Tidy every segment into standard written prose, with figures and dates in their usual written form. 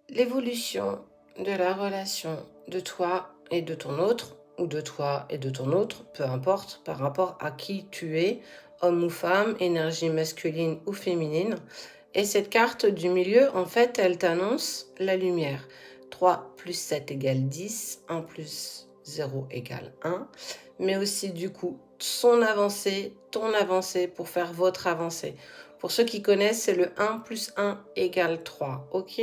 l'évolution de la relation de toi et de ton autre, ou de toi et de ton autre, peu importe, par rapport à qui tu es, homme ou femme, énergie masculine ou féminine. Et cette carte du milieu, en fait, elle t'annonce la lumière. 3 plus 7 égale 10, 1 plus 0 égale 1, mais aussi du coup son avancée, ton avancée pour faire votre avancée. Pour ceux qui connaissent, c'est le 1 plus 1 égale 3, ok?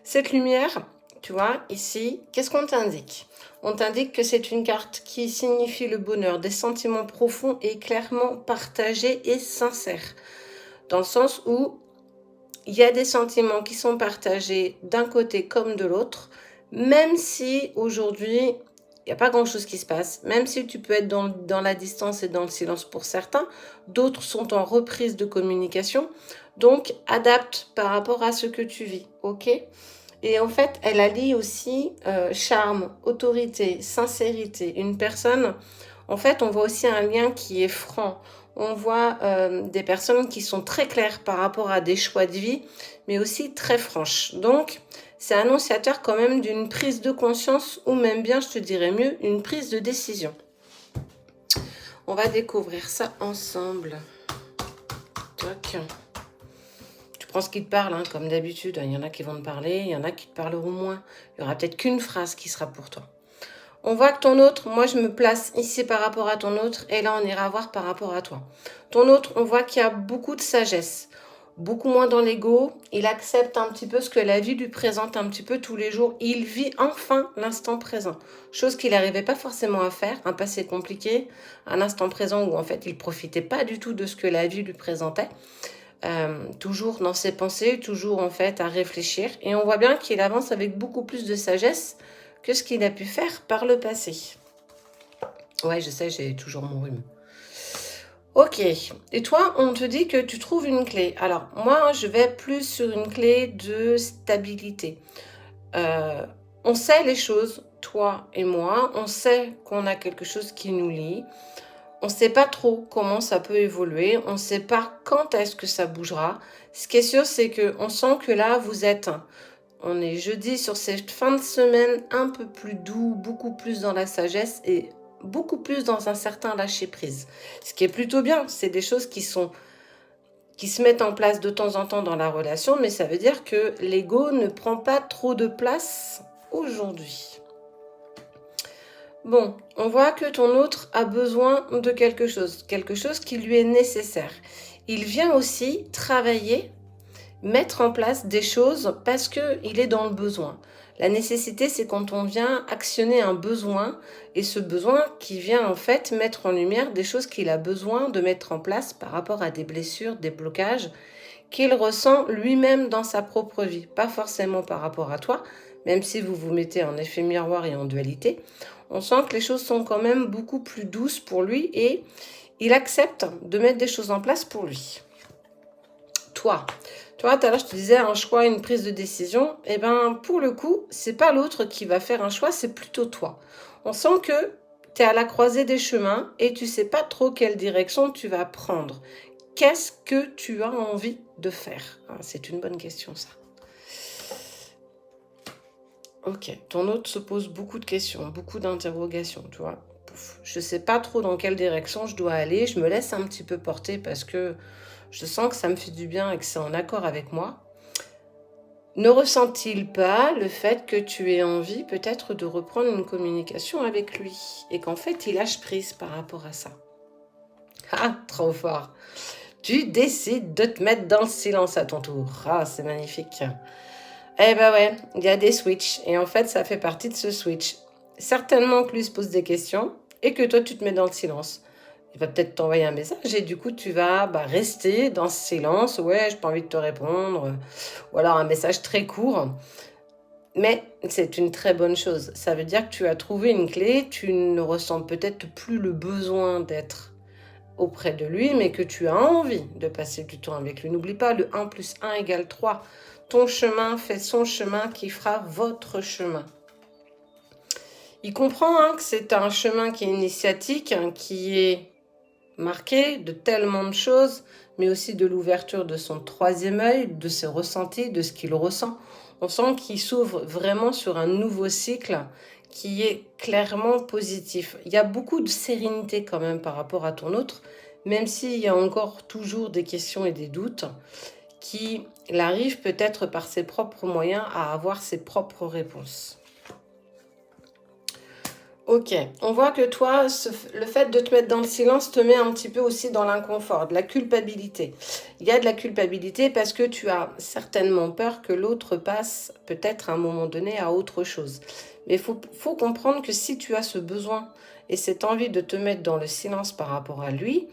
Cette lumière, tu vois, ici, qu'est-ce qu'on t'indique? On t'indique que c'est une carte qui signifie le bonheur, des sentiments profonds et clairement partagés et sincères. Dans le sens où il y a des sentiments qui sont partagés d'un côté comme de l'autre, même si aujourd'hui, il n'y a pas grand-chose qui se passe, même si tu peux être dans la distance et dans le silence pour certains, d'autres sont en reprise de communication, donc adapte par rapport à ce que tu vis, ok? Et en fait, elle allie aussi charme, autorité, sincérité. Une personne, en fait, on voit aussi un lien qui est franc. On voit des personnes qui sont très claires par rapport à des choix de vie, mais aussi très franches. Donc, c'est annonciateur quand même d'une prise de conscience, ou même bien, je te dirais mieux, une prise de décision. On va découvrir ça ensemble. Toc. Tu prends ce qui te parle, hein, comme d'habitude. Il y en a qui vont te parler, il y en a qui te parleront moins. Il y aura peut-être qu'une phrase qui sera pour toi. On voit que ton autre, moi je me place ici par rapport à ton autre, et là on ira voir par rapport à toi. Ton autre, on voit qu'il y a beaucoup de sagesse, beaucoup moins dans l'ego. Il accepte un petit peu ce que la vie lui présente un petit peu tous les jours. Il vit enfin l'instant présent, chose qu'il n'arrivait pas forcément à faire, un passé compliqué, un instant présent où en fait il profitait pas du tout de ce que la vie lui présentait. Toujours dans ses pensées, toujours en fait à réfléchir. Et on voit bien qu'il avance avec beaucoup plus de sagesse que ce qu'il a pu faire par le passé. Ouais, je sais, j'ai toujours mon rhume. Ok, et toi, on te dit que tu trouves une clé. Alors, moi, je vais plus sur une clé de stabilité. On sait les choses, toi et moi, on sait qu'on a quelque chose qui nous lie. On ne sait pas trop comment ça peut évoluer, on ne sait pas quand est-ce que ça bougera. Ce qui est sûr, c'est qu'on sent que là, on est jeudi sur cette fin de semaine un peu plus doux, beaucoup plus dans la sagesse et beaucoup plus dans un certain lâcher-prise. Ce qui est plutôt bien, c'est des choses qui se mettent en place de temps en temps dans la relation, mais ça veut dire que l'ego ne prend pas trop de place aujourd'hui. Bon, on voit que ton autre a besoin de quelque chose qui lui est nécessaire. Il vient aussi travailler, mettre en place des choses parce qu'il est dans le besoin. La nécessité, c'est quand on vient actionner un besoin, et ce besoin qui vient en fait mettre en lumière des choses qu'il a besoin de mettre en place par rapport à des blessures, des blocages qu'il ressent lui-même dans sa propre vie, pas forcément par rapport à toi, même si vous vous mettez en effet miroir et en dualité. On sent que les choses sont quand même beaucoup plus douces pour lui et il accepte de mettre des choses en place pour lui. Toi, tout à l'heure je te disais un choix, une prise de décision. Et ben pour le coup, c'est pas l'autre qui va faire un choix, c'est plutôt toi. On sent que tu es à la croisée des chemins et tu sais pas trop quelle direction tu vas prendre. Qu'est-ce que tu as envie de faire? C'est une bonne question, ça. Ok, ton autre se pose beaucoup de questions, beaucoup d'interrogations, tu vois. Je ne sais pas trop dans quelle direction je dois aller. Je me laisse un petit peu porter parce que je sens que ça me fait du bien et que c'est en accord avec moi. Ne ressent-il pas le fait que tu aies envie peut-être de reprendre une communication avec lui et qu'en fait il lâche prise par rapport à ça? Ah, trop fort! Tu décides de te mettre dans le silence à ton tour. Ah, c'est magnifique. Eh ben ouais, il y a des switches. Et en fait, ça fait partie de ce switch. Certainement que lui se pose des questions et que toi, tu te mets dans le silence. Il va peut-être t'envoyer un message et du coup, tu vas rester dans ce silence. Ouais, j'ai pas envie de te répondre. Ou alors un message très court. Mais c'est une très bonne chose. Ça veut dire que tu as trouvé une clé. Tu ne ressens peut-être plus le besoin d'être auprès de lui, mais que tu as envie de passer du temps avec lui. N'oublie pas, le 1 plus 1 égale 3. Ton chemin fait son chemin qui fera votre chemin. Il comprend que c'est un chemin qui est initiatique, qui est marqué de tellement de choses, mais aussi de l'ouverture de son troisième œil, de ses ressentis, de ce qu'il ressent. On sent qu'il s'ouvre vraiment sur un nouveau cycle qui est clairement positif. Il y a beaucoup de sérénité quand même par rapport à ton autre, même s'il y a encore toujours des questions et des doutes, qu'il arrive peut-être par ses propres moyens à avoir ses propres réponses. Ok, on voit que toi, le fait de te mettre dans le silence te met un petit peu aussi dans l'inconfort, de la culpabilité. Il y a de la culpabilité parce que tu as certainement peur que l'autre passe peut-être à un moment donné à autre chose. Mais il faut comprendre que si tu as ce besoin et cette envie de te mettre dans le silence par rapport à lui,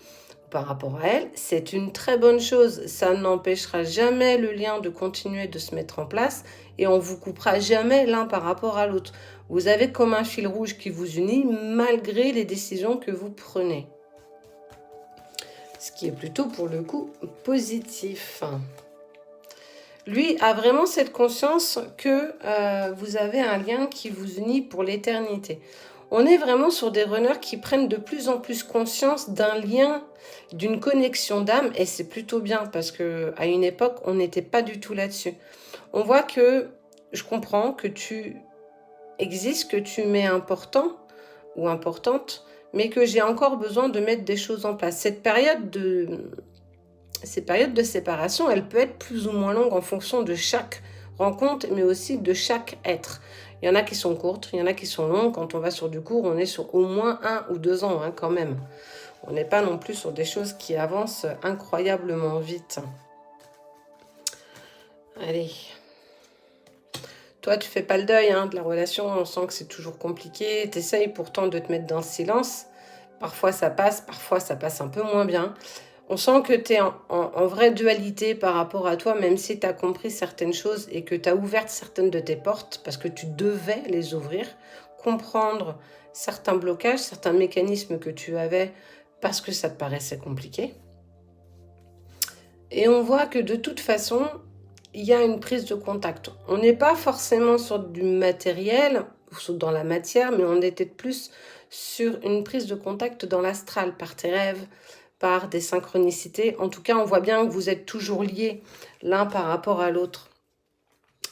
par rapport à elle, c'est une très bonne chose. Ça n'empêchera jamais le lien de continuer de se mettre en place et on vous coupera jamais l'un par rapport à l'autre. Vous avez comme un fil rouge qui vous unit malgré les décisions que vous prenez. Ce qui est plutôt pour le coup positif. Lui a vraiment cette conscience que vous avez un lien qui vous unit pour l'éternité. On est vraiment sur des runners qui prennent de plus en plus conscience d'un lien, d'une connexion d'âme, et c'est plutôt bien parce que à une époque, on n'était pas du tout là-dessus. On voit que je comprends que tu existes, que tu m'es important ou importante, mais que j'ai encore besoin de mettre des choses en place. Ces périodes de séparation, elles peuvent être plus ou moins longues en fonction de chaque rencontre, mais aussi de chaque être. Il y en a qui sont courtes, il y en a qui sont longues. Quand on va sur du court, on est sur au moins 1 ou 2 ans quand même. On n'est pas non plus sur des choses qui avancent incroyablement vite. Allez. Toi, tu fais pas le deuil de la relation. On sent que c'est toujours compliqué. Tu essayes pourtant de te mettre dans le silence. Parfois, ça passe un peu moins bien. On sent que tu es en vraie dualité par rapport à toi, même si tu as compris certaines choses et que tu as ouvert certaines de tes portes parce que tu devais les ouvrir, comprendre certains blocages, certains mécanismes que tu avais parce que ça te paraissait compliqué. Et on voit que de toute façon, il y a une prise de contact. On n'est pas forcément sur du matériel, ou dans la matière, mais on était plus sur une prise de contact dans l'astral, par tes rêves, par des synchronicités. En tout cas, on voit bien que vous êtes toujours liés l'un par rapport à l'autre.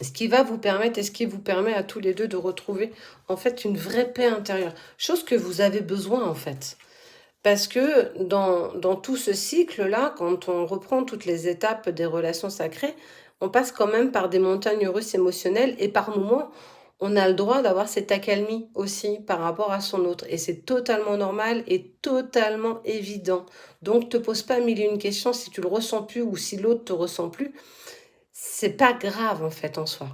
Ce qui va vous permettre et ce qui vous permet à tous les deux de retrouver en fait une vraie paix intérieure. Chose que vous avez besoin en fait. Parce que dans tout ce cycle-là, quand on reprend toutes les étapes des relations sacrées, on passe quand même par des montagnes russes émotionnelles et par moments, on a le droit d'avoir cette accalmie aussi par rapport à son autre. Et c'est totalement normal et totalement évident. Donc, te pose pas mille et une questions si tu le ressens plus ou si l'autre te ressent plus. C'est pas grave en fait en soi.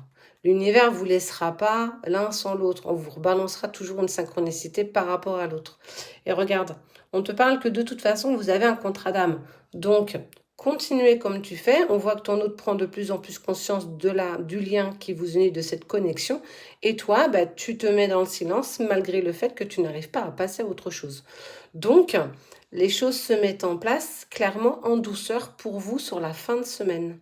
L'univers vous laissera pas l'un sans l'autre. On vous rebalancera toujours une synchronicité par rapport à l'autre. Et regarde, on te parle que de toute façon, vous avez un contrat d'âme. Donc, continuez comme tu fais. On voit que ton autre prend de plus en plus conscience du lien qui vous unit, de cette connexion. Et toi, tu te mets dans le silence malgré le fait que tu n'arrives pas à passer à autre chose. Donc, les choses se mettent en place clairement en douceur pour vous sur la fin de semaine.